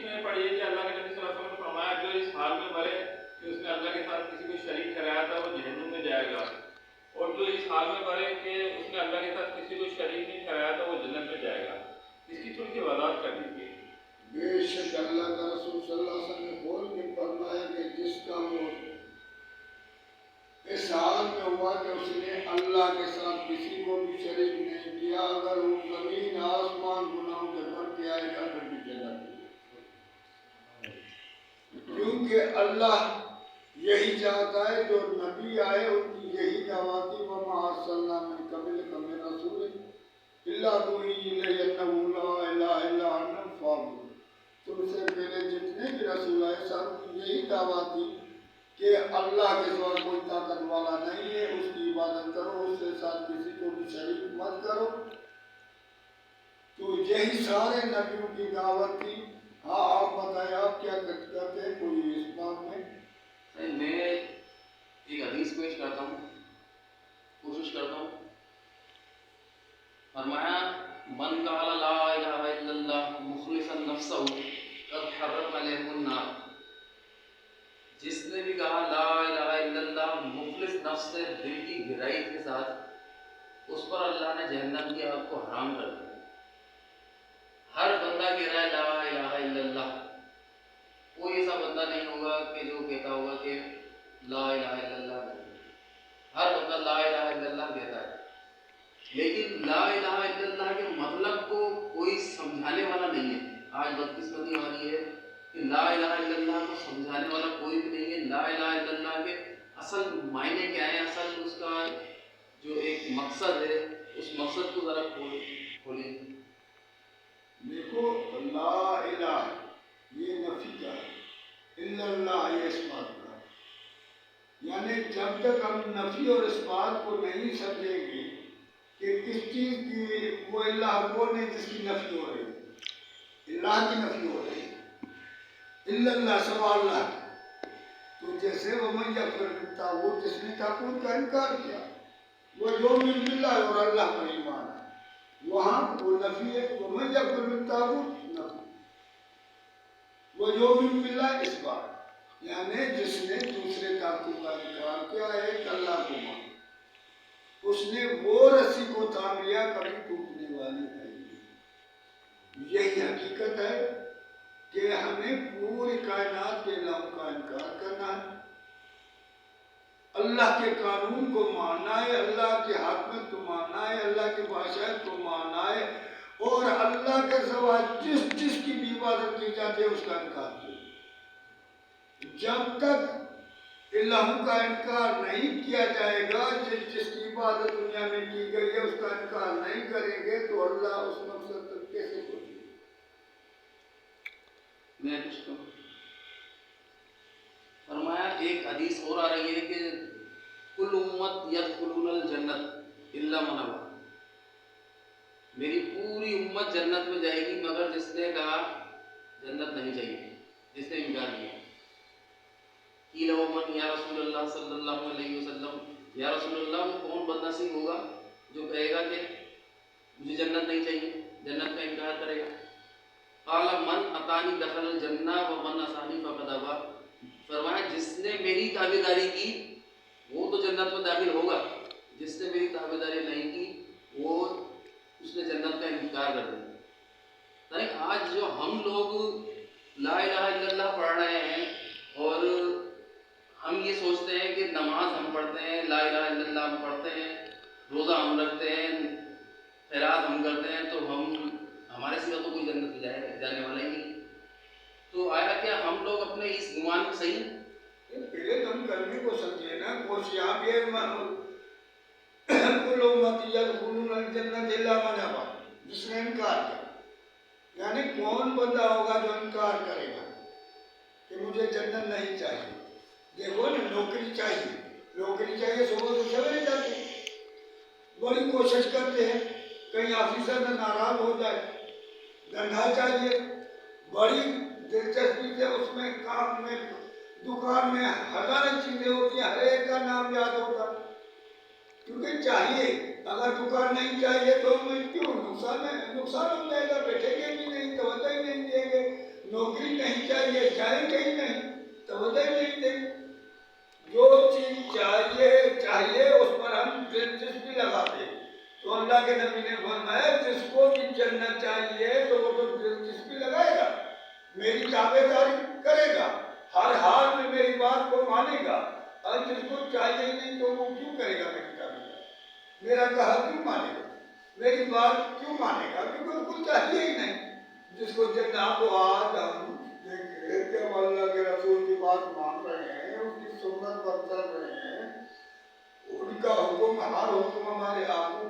میں نے پڑھی ہے کہ اللہ کے نبی صلی اللہ علیہ وسلم نے فرمایا جو اس حال میں مرے کہ اس نے اللہ کے ساتھ کسی کو شریک ٹھہرایا تھا وہ جہنم میں جائے گا، اور جو اس حال میں مرے کہ اس نے اللہ کے ساتھ کسی کو شریک نہیں ٹھہرایا تھا وہ جنت میں جائے گا۔ اس کی تھوڑی سی وضاحت کر دیجیے۔ بے شک اللہ کا رسول صلی اللہ علیہ وسلم نے بول کے فرمایا کہ جس کا موت اس حال میں ہوا کہ اس نے اللہ کے ساتھ کسی کو بھی شریک نہیں کیا، اگر وہ زمین آسمان گناہوں کے بھر کے آئے گا پھر بھی جنت میں، کیونکہ اللہ یہی چاہتا ہے جو نبی آئے ان کی یہی دعوت تھی وَمَا أَرْسَلْنَا مِن قَبْلِكَ مِن رَّسُولٍ إِلَّا نُوحِي إِلَيْهِ أَنَّهُ لَا إِلَٰهَ إِلَّا أَنَا فَاعْبُدُونِ۔ تم سے پہلے جتنے بھی رسول آئے سب کی یہی دعوت تھی کہ اللہ کے سوا کوئی طاقت والا نہیں ہے، اس کی عبادت کرو، اس کے ساتھ کسی کو بھی شریک مت کرو۔ تو یہی سارے نبیوں کی دعوت تھی۔ ہاں آپ بتائیں آپ کیا کرتے ہیں کوئی اس بات میں؟ میں ایک حدیث پیش کرتا ہوں، کوشش کرتا ہوں۔ فرمایا من قال لا الہ الا اللہ مخلصا نفسہ قد حرم علیہ النار، جس نے بھی کہا لا الہ الا اللہ مخلص نفس سے دل کی گہرائی کے ساتھ، اس پر اللہ نے جہنم کی آگ کو حرام کر دیا۔ ہر بندہ کہہ رہا ہے لا الہ الا اللہ، کوئی ایسا بندہ نہیں ہوگا کہ جو کہتا ہوگا کہ لا الہ الا اللہ نہیں۔ ہر بندہ لا الہ الا اللہ کہتا ہے، لیکن لا الہ الا اللہ کے مطلب کو کوئی سمجھانے والا نہیں ہے۔ آج بدقسمتی ہماری ہے کہ لا الہ الا اللہ کو سمجھانے والا کوئی بھی نہیں ہے۔ لا الہ الا اللہ کے اصل معنی کیا ہے، اصل اس کا جو ایک مقصد ہے، اس مقصد کو ذرا کھولیں۔ دیکھو لا الہ یہ نفی کا ہے، الا اللہ یہ اس بات کا ہے، یعنی جب تک ہم نفی اور اس بات کو نہیں سمجھیں گے کہ کس چیز کی وہ اللہ کون ہے جس کی نفی ہو رہی ہے، اللہ کی نفی ہو رہی ہے، الا اللہ سوا اللہ، تو جیسے ومن یکفر بالطاغوت جس نے طاغوت کا انکار کیا، وہ یؤمن باللہ اور اللہ پر ایمان ہے، وہاں وہ نفی ہے، ومن یکفر بالطاغوت نفی، وہ یؤمن باللہ اس بات، یعنی جس نے دوسرے طاغوت کا انکار کیا ہے اللہ کو مان، اس نے وہ رسی کو تھام لیا کبھی ٹوٹنے والی نہیں۔ یہی حقیقت ہے کہ ہمیں پوری کائنات کے الہ کا انکار کرنا ہے، اللہ کے قانون کو ماننا ہے، اللہ کے حاکمیت کو ماننا ہے، اللہ کے بادشاہت کو ماننا ہے، اور اللہ کے سوا جس جس کی بھی عبادت کی جاتی ہے اس کا انکار کیا۔ جب تک الہ کا انکار نہیں کیا جائے گا، جس جس کی عبادت دنیا میں کی گئی ہے اس کا انکار نہیں کریں گے تو اللہ اس مقصد تک کیسے پہنچے؟ میں کچھ کہوں، فرمایا ایک حدیث اور آ رہی ہے کہ کل امت یدخلون الجنت الا من ابا، میری پوری امت جنت میں جائے گی مگر جس نے کہا جنت نہیں چاہیے، جس نے انکار کیا۔ قیل ومن یا رسول اللہ صلی اللہ علیہ وسلم، یا رسول اللہ وہ کون بد نصیب ہوگا جو کہے گا کہ مجھے جنت نہیں چاہیے، جنت کا انکار کرے گا؟ قال من اتانی دخل الجنہ ومن عصانی فقد ابا، فرمایا جس نے میری تابعداری کی وہ تو جنت میں داخل ہوگا، جس نے میری تابعداری نہیں کی وہ اس نے جنت کا انکار کر دیا۔ یعنی آج جو ہم لوگ لا الہ الا اللہ پڑھ رہے ہیں اور ہم یہ سوچتے ہیں کہ نماز ہم پڑھتے ہیں، لا الہ الا اللہ ہم پڑھتے ہیں، روزہ ہم رکھتے ہیں، خیرات ہم کرتے ہیں، تو ہمارے سوا تو کوئی جنت میں جانے والا ہی نہیں۔ تو آیا کیا ہم لوگ اپنے اس گمان میں صحیح ہیں؟ پہلے تو ہم کلمے کو سمجھے نا، کوشیاں بھی کل امت یدخلون الجنت الا من ابا، جس نے انکار کیا، یعنی کون بندہ ہوگا جو انکار کرے گا کہ مجھے جنت نہیں چاہیے؟ دیکھو نا نوکری چاہیے صبح تو سویرے جاتے ہیں، بڑی کوشش کرتے ہیں کہیں آفیسر نہ ناراض ہو جائے، دھندا چاہیے، بڑی دلچسپی سے اس میں کام میں دکان میں ہزاریں چیزیں ہوتی ہیں، ہر ایک کا نام یاد ہوتا ہے کیونکہ چاہیے۔ اگر دکان نہیں چاہیے تو کیوں نقصان ہو جائے گا، بیٹھیں گے بھی نہیں، توجہ ہی نہیں دیں گے۔ نوکری چاہیں کہیں نہیں، توجہ ہی نہیں دیں۔ جو چیز چاہیے اس پر ہم دلچسپی لگاتے، تو اللہ کے نبی نے فرمایا جس کو بھی جنت چاہیے تو وہ تو دلچسپی لگائے گا، میری تابع داری کرے گا، ہر حال میں میری بات کو مانے گا۔ اور جس کو چاہیے ہی نہیں تو وہ کیوں کرے گا میری تابع داری؟ میرا کہا کیوں مانے گا؟ میری بات کیوں مانے گا؟ کیونکہ اس کو چاہیے ہی نہیں۔ جس کو جنت کو آج ہم دیکھیں کہ ہم اللہ کے رسول کی بات مان رہے ہیں، اس کی سنت پر چل رہے ہیں، ان کا حکم ہر حکم ہمارے آنکھوں